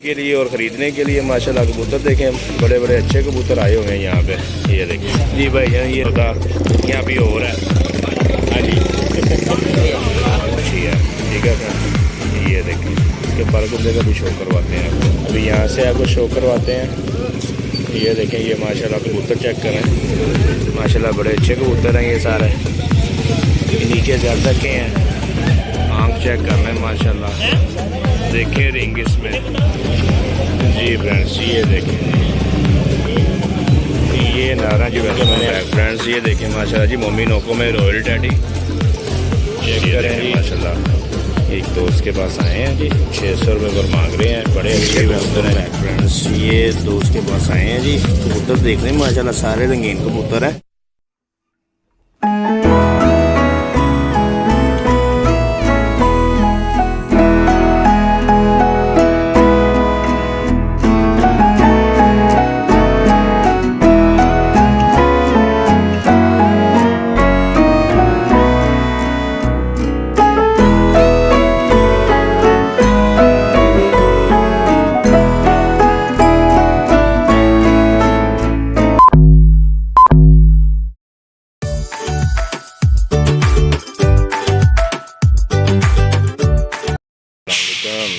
के लिए और ख़रीदने के लिए माशाल्लाह कबूतर देखें, बड़े बड़े अच्छे कबूतर आए हुए हैं यहाँ पे। ये देखें जी भाई जान, ये होता यहाँ भी हो रहा है। हाँ जी अच्छी है, ठीक है सर। ये देखें इसके पर कुंदे का भी शो करवाते हैं आपको, अभी यहाँ से आपको शो करवाते हैं। ये देखें ये माशाल्लाह कबूतर चेक करें, माशाल्लाह बड़े अच्छे कबूतर हैं ये सारे। नीचे जल सके हैं, आँख चेक कर लें माशाल्लाह, देखें रिंग इसमें जी फ्रेंड्स। ये देखें ये नारा जो वैसे मैंने फ्रेंड्स ये देखें माशाल्लाह जी, मोमी नोको में रॉयल टैडी चेक करें जी माशाल्लाह। एक दोस्त के पास आए हैं जी, 600 रुपये पर मांग रहे हैं, बड़े अच्छे कबूतर हैं फ्रेंड्स। ये दोस्त के पास आए हैं जी, कबूतर देख रहे हैं माशाल्लाह सारे रंगीन कबूतर हैं।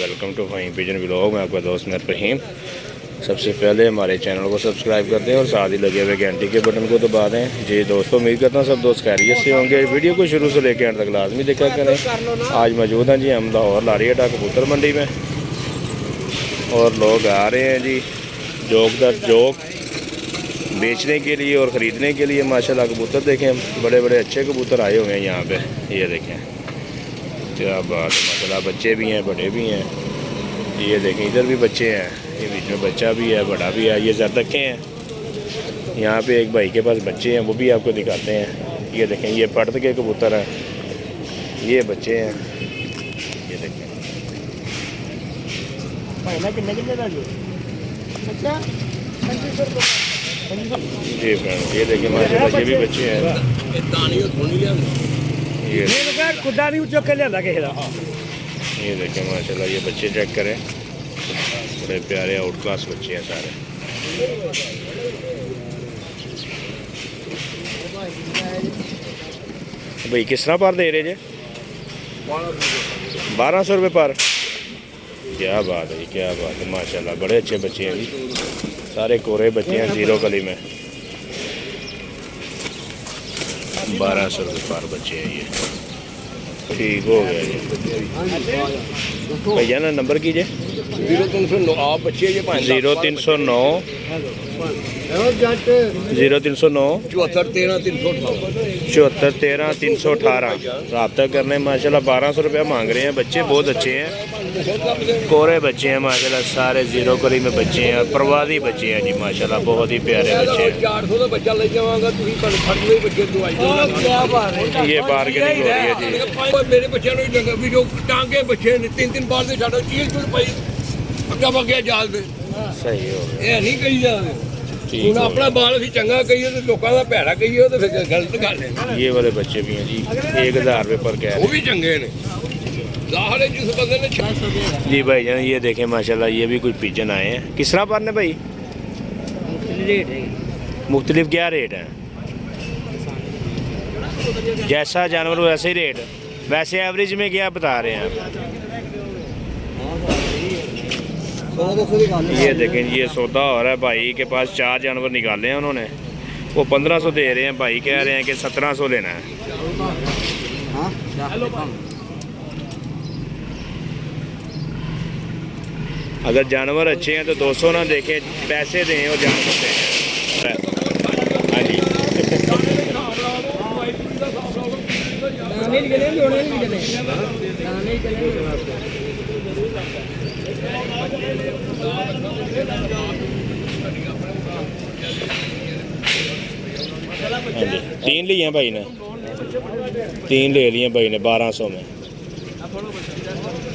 Welcome to fine pigeon vlog में आपका दोस्त मैं रहीम। सबसे पहले हमारे चैनल को सब्सक्राइब कर दें और साथ ही लगे हुए घंटी के बटन को दबा दें। जी दोस्तों, उम्मीद करता हूँ सब दोस्त खैरियत से होंगे। वीडियो को शुरू से लेकर अंत तक लाजमी देखा करें। आज मौजूद हैं जी हम लाहौर लारियाटा कबूतर मंडी में, और लोग आ रहे हैं जी जोक दर जोक बेचने के लिए और ख़रीदने के लिए। माशाल्लाह कबूतर देखें, बड़े बड़े अच्छे कबूतर आए हुए हैं यहाँ पे। ये देखें क्या बात है माशाल्लाह, बच्चे भी हैं बड़े भी हैं। ये देखें इधर भी बच्चे हैं, ये बीच में बच्चा भी है बड़ा भी है। ये ज़रदखे हैं, यहाँ पे एक भाई के पास बच्चे हैं, वो भी आपको दिखाते हैं। ये देखें ये पड़त के कबूतर हैं, ये बच्चे हैं। ये देखें जी फ्रेंड, ये देखें माशाल्लाह ये भी बच्चे हैं। ये देखें माशाल्लाह ये बच्चे चेक करें, बड़े प्यारे आउट क्लास बच्चे हैं सारे। भाई किस तरह पर दे रहे जे? 1200 रुपये पर। क्या बात है, क्या बात है माशाल्लाह, बड़े अच्छे बच्चे हैं जी, सारे कोरे बच्चे हैं जीरो कली में। 1200 रुपये पर बच्चे हैं ये, ठीक हो गया जी। भैया ना नंबर कीजिए। 0309 आप बच्चे ये 0309 74 13 318 रब्ता करने। माशाल्लाह 1200 रुपया मांग रहे हैं। बच्चे बहुत अच्छे हैं, कोरे बच्चे हैं माशाल्लाह, सारे जीरो कली में बच्चे हैं, प्रवादी बच्चे हैं जी माशाल्लाह, बहुत ही प्यारे बच्चे हैं। ये बार्गेनिंग हो रही है जी। मेरे बच्चों भी जो टांगे बच्चे ने 3 बार से छाड़ो चील चुल पाई अग्गा बग्या जाल दे। सही हो गया, ये नहीं कही जाते ਹੁਣ अपना बाल भी चंगा कहिए तो लोगों का भैड़ा कहिए तो फिर गलत गल है। ये वाले बच्चे भी हैं जी, 1000 रुपये पर कह रहे हैं, वो भी चंगे ने ज़ाहिर है जिस बंदे ने जी भाई जान। ये देखें माशाल्लाह ये भी कुछ पिजन आए हैं। किस तरह पर ने भाई? मुख्तलिफ क्या रेट है? जैसा जानवर वैसे ही रेट, वैसे एवरेज में क्या बता रहे हैं आप? ये देखें ये सौदा हो रहा है, भाई के पास 4 जानवर निकाले हैं उन्होंने, वो 1500 दे रहे हैं, भाई कह रहे हैं कि 1700 लेना है। अगर जानवर अच्छे हैं तो 200 ना देखें, पैसे दें और जानवर दें। हाँ जी तीन लिए हैं भाई ने, 3 ले लिए भाई ने 1200 में।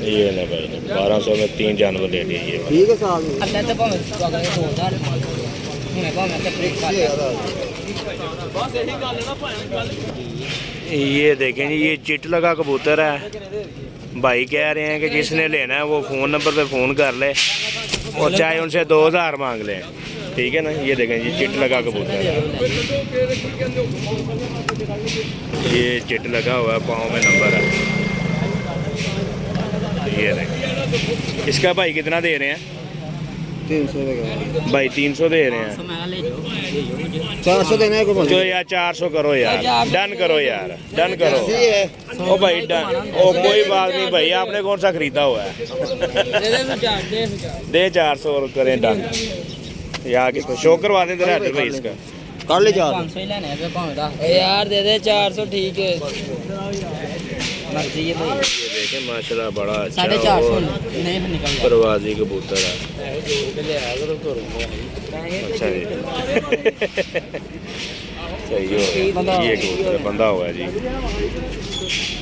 ये ना भाई ने 1200 में 3 जानवर ले लिए। ये ये देखें जी, ये चिट लगा कबूतर है, भाई कह रहे हैं कि जिसने लेना है वो फ़ोन नंबर पे फ़ोन कर ले और चाहे उनसे 2000 मांग लें, ठीक है ना। ये देखें जी चिट लगा कबूतर है, ये चिट लगा हुआ है, पाँव में नंबर है। ये देखें, इसका भाई कितना दे रहे हैं? 300 भाई 300 दे रहे हैं। 400 देना है को जो यार 400 करो यार, डन करो यार, डन करो। ओ भाई डन, ओ कोई बात नहीं भाई, आपने कौन सा खरीदा हुआ है? दे 400 और करें डन। यार किसको शो करवा दें तेरा भाई इसका कर ले 400 500 ही लेने हैं यार, दे दे 400 ठीक है, मर्जी है भाई। ये देखें माशाल्लाह बड़ा अच्छा 450 और नहीं निकल गया। परवाजी कबूतर है। अच्छा जी सही हो, ये कबूतर बंधा हुआ है जी।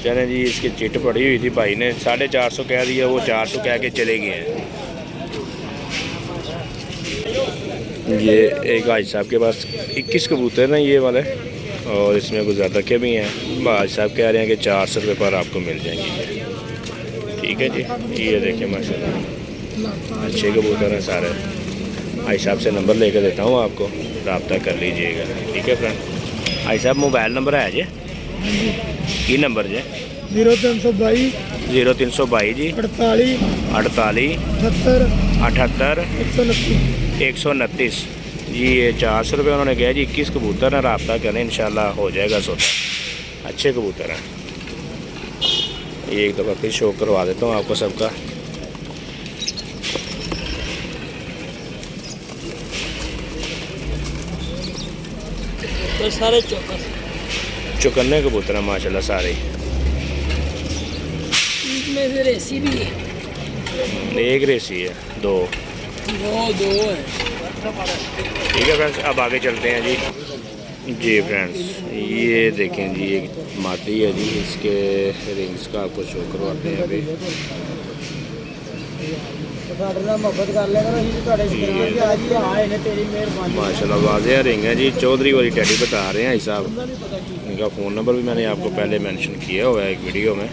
चलें जी, इसकी चिट पड़ी हुई थी, भाई ने 450 कह दिया, वो 400 कह के चले गए हैं। ये एक हाजी साहब के पास 21 कबूतर हैं ये वाले, और इसमें कुछ ज़्यादा के भी हैं। हाजी साहब कह रहे हैं कि 400 रुपये पर आपको मिल जाएंगे, ठीक है जी। ये देखिए माशाल्लाह अच्छे कबूतर हैं सारे। हाजी साहब से नंबर लेकर देता हूँ आपको, रब्ता कर लीजिएगा, ठीक है फ्रेंड। हाजी साहब मोबाइल नंबर है जी, की नंबर जी? 0322 0322 जी 48 48 78 78 129 जी। ये 400 रुपये उन्होंने कहा जी। 21 कबूतर हैं, रब्ता करें, इंशाल्लाह हो जाएगा सौदा। अच्छे कबूतर हैं। ये एक दफ़ा फिर शो करवा देता हूँ आपको सबका। तो सारे चौकस चौकन्ने कबूतर हैं माशाल्लाह सारे। इसमें फिर ऐसी भी है, एक रेसी है, दो दो है। ठीक है फ्रेंड्स, अब आगे चलते हैं जी। जी फ्रेंड्स, ये देखें जी, एक मादी है जी, इसके रिंग्स का आपको शो करवाते हैं अभी। माशाल्लाह वाज़ेह रिंग है जी, चौधरी वाली टैडी बता रहे हैं साहब। इनका फ़ोन नंबर भी मैंने आपको पहले मेंशन किया हुआ है एक वीडियो में,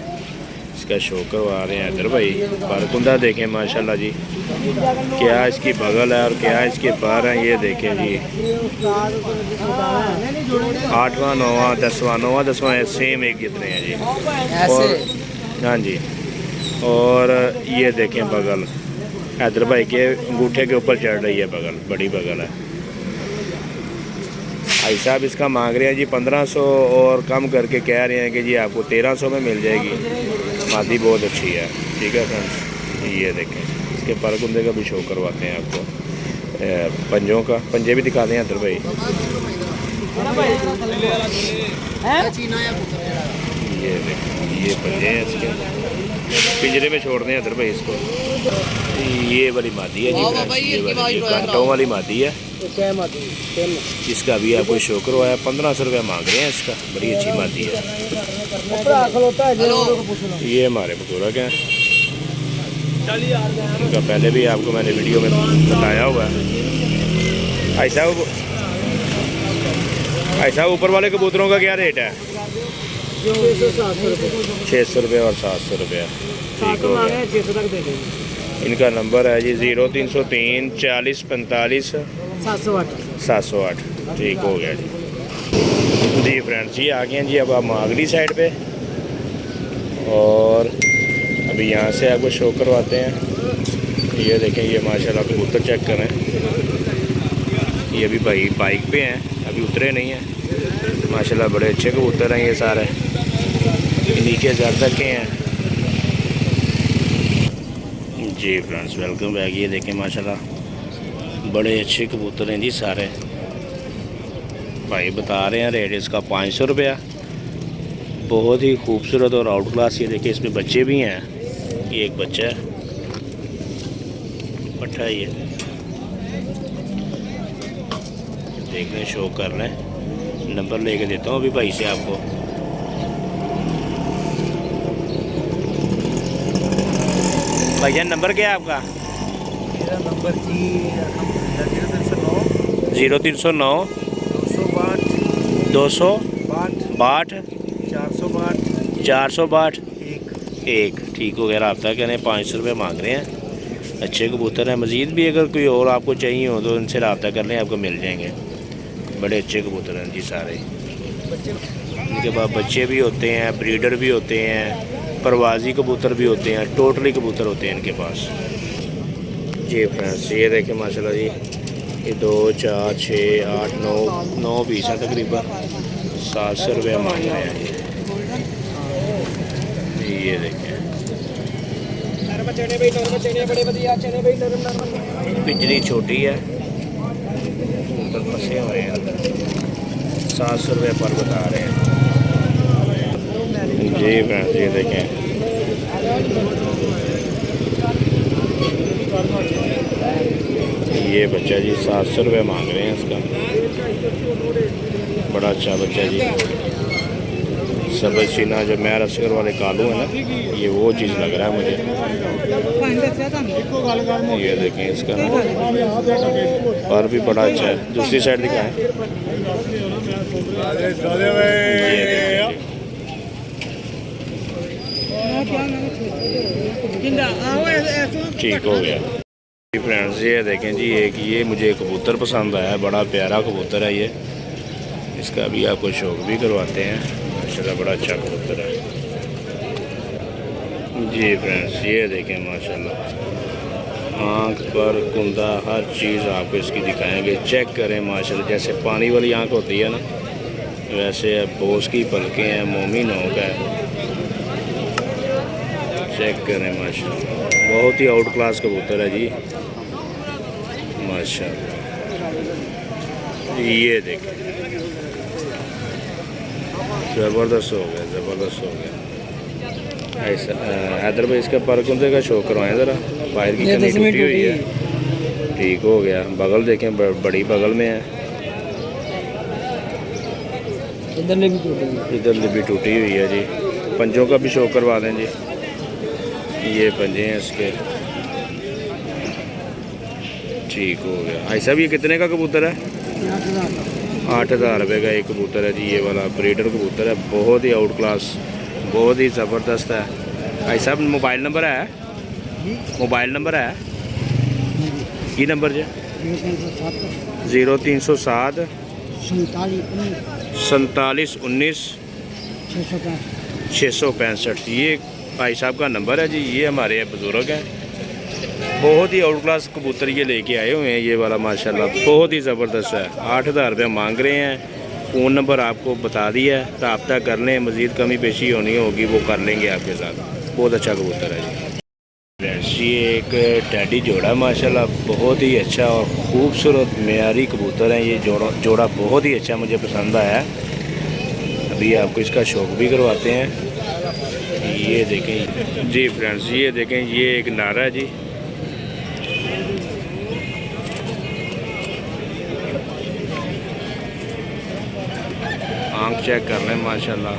इसका शो करवा रहे हैं इधर भाई। बारकुंदा देखें माशाल्लाह जी, क्या इसकी बगल है और क्या इसके पैर हैं, ये देखें जी। 8वां 9वां 10वां 9वां 10वां सेम एक जितने हैं जी। और हाँ जी, और ये देखें बगल हैदर भाई के अंगूठे के ऊपर चढ़ रही है बगल, बड़ी बगल है। भाई साहब इसका मांग रहे हैं जी 1500 और कम करके कह रहे हैं कि जी आपको 1300 में मिल जाएगी। मादी बहुत अच्छी है, ठीक है फ्रेंड्स। ये देखें, इसके परकुंदे का भी शो करवाते हैं आपको, पंजों का, पंजे भी दिखाते हैं इधर भाई। ये देखें, ये पंजे हैं इसके, पिंजरे में छोड़ दें इधर भाई इसको। ये वाली मादी है जी फ्रेंड्स, ये वाली घंटों वाली मादी है। इसका भी आपको शो करवाया, 1500 रुपये मांग रहे हैं इसका, बड़ी अच्छी मादी है। ये हमारे बुजुर्ग हैं, इनका पहले भी आपको मैंने वीडियो में बताया हुआ है। भाई साहब ऊपर वाले कबूतरों का क्या रेट है? 600 रुपये और 700 रुपये, ठीक हो गया। इनका नंबर है जी 0303 40 45 708, ठीक हो गया जी। जी फ्रेंड्स, ये आ गए हैं जी अब हम अगली साइड पे, और अभी यहाँ से आपको शो करवाते हैं। ये देखें, ये माशाल्लाह कबूतर चेक करें, ये अभी भाई बाइक पे हैं, अभी उतरे नहीं हैं। माशाल्लाह बड़े अच्छे कबूतर हैं ये सारे, नीचे ज़्यादा के हैं जी। Friends welcome back. ये देखें माशाल्लाह बड़े अच्छे कबूतर हैं जी सारे। भाई बता रहे हैं रेट इसका 500 रुपया, बहुत ही खूबसूरत और आउट क्लास। ये देखिए इसमें बच्चे भी हैं, ये एक बच्चा है, पट्ठा है ये, देख लें, शो कर लें। नंबर लेके देता हूँ अभी भाई से आपको। भैया नंबर क्या है आपका? मेरा नंबर जी 0309 262 262 462 462 1 एक ठीक हो गया। रब्ता करें, 500 रुपये मांग रहे हैं। अच्छे कबूतर हैं। मज़ीद भी अगर कोई और आपको चाहिए हो तो इनसे रब्ता कर लें, आपको मिल जाएंगे। बड़े अच्छे कबूतर हैं जी सारे। इनके पास बच्चे भी होते हैं, ब्रीडर भी होते हैं, परवाजी कबूतर भी होते हैं, टोटली कबूतर होते हैं इनके पास जी। फ्रेंड्स ये देखें माशाल्लाह जी, ये 2 4 6 8 9 पीस हैं तकरीबन। 700 रुपये मांग रहे हैं ये देखें। पिंजरी छोटी है, ऊपर फंसे हुए हैं। 700 रुपये पर बता रहे हैं जी। फ्रेंड्स ये देखें, ये बच्चा जी 700 रुपये मांग रहे हैं इसका। बड़ा अच्छा बच्चा जी। सब्ज़ चीना जो मैं असगर वाले कालू है ना, ये वो चीज़ लग रहा है मुझे। ये देखें इसका और भी बड़ा अच्छा है। दूसरी साइड दिखाएं। ठीक हो गया फ्रेंड्स। ये देखें जी, एक ये मुझे कबूतर पसंद आया, बड़ा प्यारा कबूतर है ये। इसका भी आपको शौक भी करवाते हैं माशाल्लाह। बड़ा अच्छा कबूतर है जी। फ्रेंड्स ये देखें माशाल्लाह, आँख पर कुंदा हर चीज़ आपको इसकी दिखाएंगे। चेक करें माशाल्लाह, जैसे पानी वाली आँख होती है ना, वैसे बोस की पलकें हैं, मोमी नोक है। चेक करें माशाल्लाह, बहुत ही आउट क्लास कबूतर है जी माशाल्लाह। ये देखें ज़बरदस्त हो गया, ज़बरदस्त हो गया। ऐसा हैदर भाई इसका पर कुंदे का शो करवाएं ज़रा। बाहर की कमी टूटी हुई है। ठीक हो गया। बगल देखें, बड़ी बगल में है। इधर भी टूटी हुई है जी। पंजों का भी शो करवा दें जी। ये पंजे हैं इसके। ठीक हो गया। ऐसा भी कितने का कबूतर है? 8,000 रुपये का एक कबूतर है जी। ये वाला ब्रीडर कबूतर है, बहुत ही आउट क्लास, बहुत ही ज़बरदस्त है। ऐसा मोबाइल नंबर है? मोबाइल नंबर है ये नंबर जी? 0307 47 19 665। ये भाई साहब का नंबर है जी। ये हमारे बुज़ुर्ग हैं, बहुत ही आउट क्लास कबूतर ये लेके आए हुए हैं। ये वाला माशाल्लाह बहुत ही ज़बरदस्त है। 8,000 रुपये मांग रहे हैं। फ़ोन नंबर आपको बता दिया है, रब्ता कर लें। मज़ीद कमी पेशी होनी होगी वो कर लेंगे आपके साथ। बहुत अच्छा कबूतर है जी। फ्रेंड्स ये एक टैडी जोड़ा माशाल्लाह, बहुत ही अच्छा और ख़ूबसूरत मेयारी कबूतर है। ये जोड़ा बहुत ही अच्छा मुझे पसंद आया। अभी आपको इसका शौक भी करवाते हैं। ये देखें जी फ्रेंड्स, ये देखें, ये एक नारा है जी। आँख चेक कर लें माशाल्लाह,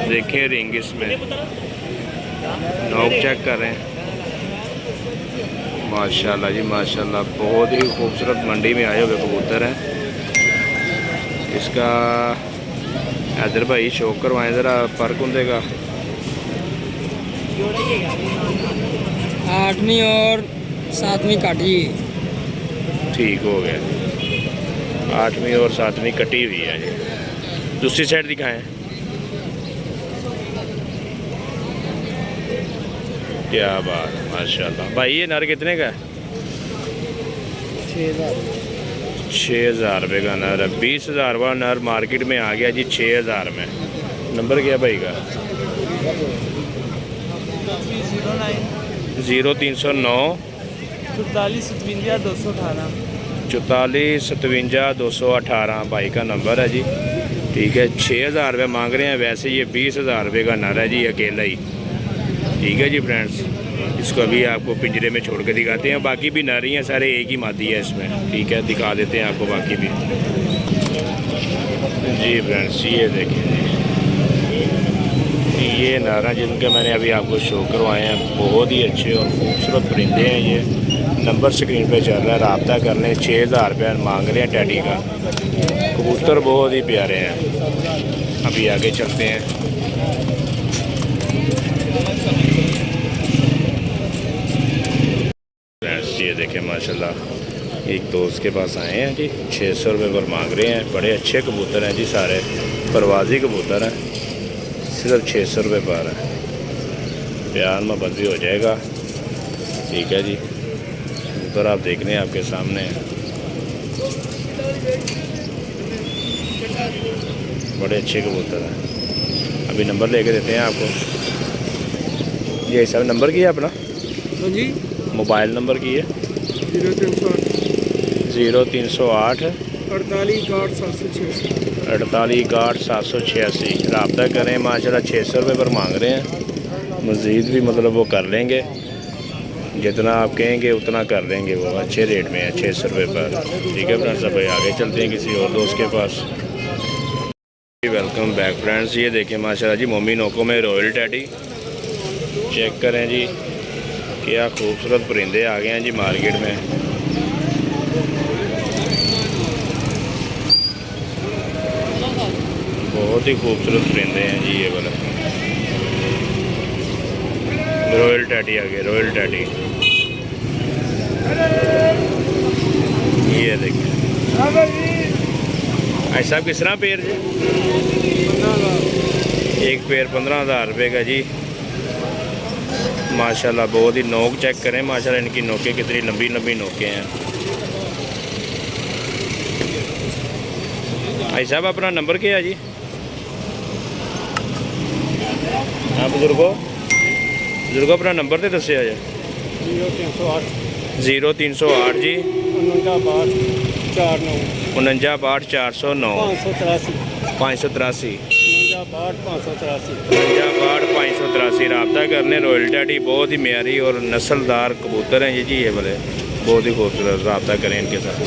देखें रिंग इसमें, नोक चेक कर रहे हैं माशाल्लाह जी माशाल्लाह। बहुत ही खूबसूरत मंडी में आए हुए कबूतर हैं। इसका हैदर भाई शौक करवाएं ज़रा, पर कुंदे का 8वीं और 7वीं काटी। ठीक हो गया। 8वीं और 7वीं कटी हुई है जी। दूसरी साइड दिखाएं। क्या बात है माशाल्लाह। भाई ये नर कितने का है? 6,000 रुपये का नर है। 20,000 वाला नर मार्केट में आ गया जी 6,000 में। नंबर क्या भाई का? 0309 44 57 218 44 57 218 भाई का नंबर है जी। ठीक है। 6,000 रुपये मांग रहे हैं। वैसे ये 20,000 रुपये का नर है जी, अकेला ही। ठीक है जी फ्रेंड्स, इसको अभी आपको पिंजरे में छोड़ के दिखाते हैं। बाकी भी नर ही हैं सारे, एक ही मादी है इसमें। ठीक है, दिखा देते हैं आपको बाकी भी जी फ्रेंड्स। ये देखिए ये नारा जिनके मैंने अभी आपको शो करवाए हैं, बहुत ही अच्छे और ख़ूबसूरत परिंदे हैं। ये नंबर स्क्रीन पे चल रहा है, रब्ता कर लें। 6,000 रुपये मांग रहे हैं टैडी का। कबूतर बहुत ही प्यारे हैं। अभी आगे चलते हैं। फ्रेंड्स ये देखें माशाल्लाह एक दोस्त के पास आए हैं जी, 600 रुपये पर मांग रहे हैं। बड़े अच्छे कबूतर हैं जी, सारे परवाजी कबूतर हैं, सिर्फ 600 रुपये पर है। प्यार मोहब्बत भी हो जाएगा, ठीक है जी। कबूतर आप देख रहे हैं आपके सामने हैं, बड़े अच्छे कबूतर हैं। अभी नंबर लेके देते हैं आपको। ये सब नंबर की है अपना हाँ जी, मोबाइल नंबर की है 0308 48 रब्ता करें। माशाल्लाह 600 रुपये पर मांग रहे हैं। मज़ीद भी मतलब वो कर लेंगे, जितना आप कहेंगे उतना कर देंगे, वो अच्छे रेट में है 600 रुपये पर, ठीक है फ्रेंड्स। अब आगे चलते हैं किसी और दोस्त के पास। Welcome back friends. ये देखें माशाल्लाह जी मोमी नोको में रॉयल टैडी, चेक करें जी क्या खूबसूरत परिंदे आ गए हैं जी मार्केट में। बहुत ही खूबसूरत परिंदे हैं जी ये वाले। रॉयल टैडी आ गए, रॉयल टैडी। ये देखिए भाई साहब किस तरह पेड़ जी? एक पेड़ 15,000 रुपये का जी। माशाल्लाह बहुत ही नोक चेक करें माशाल्लाह, इनकी नोकें कितनी लंबी लंबी नोकें हैं। भाई साहब अपना नंबर क्या है जी? हाँ बुजुर्गो अपना नंबर तो दसिया जी। 0308 जी 49 409 583 583 रब्ता करने। रॉयल टैडी बहुत ही म्यारी और नस्लदार कबूतर हैं ये जी, ये वाले बहुत ही खूबसूरत। रब्ता करें इनके साथ।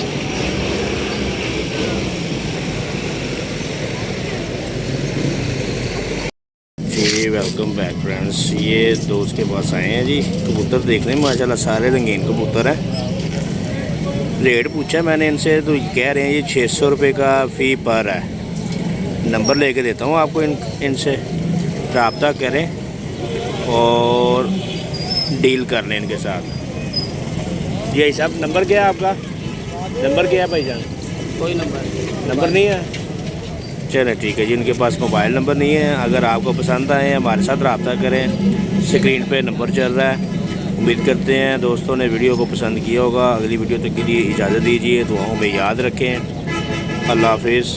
जी वेलकम बैक फ्रेंड्स। ये दोस्त के पास आए हैं जी, कबूतर देखने माशाल्लाह सारे रंगीन कबूतर हैं। रेट पूछा मैंने इनसे तो कह रहे हैं ये 600 रुपये का फ़ी पर है। नंबर लेके देता हूँ आपको इनसे रब्ता करें और डील कर लें इनके साथ। यही सब नंबर क्या है आपका? नंबर क्या है भाईजान? कोई नंबर नहीं है? चलें ठीक है जी। इनके पास मोबाइल नंबर नहीं है। अगर आपको पसंद आए हमारे साथ रब्ता करें, स्क्रीन पे नंबर चल रहा है। उम्मीद करते हैं दोस्तों ने वीडियो को पसंद किया होगा। अगली वीडियो तक के लिए इजाज़त दीजिए, दुआओं में याद रखें। अल्लाह हाफिज़।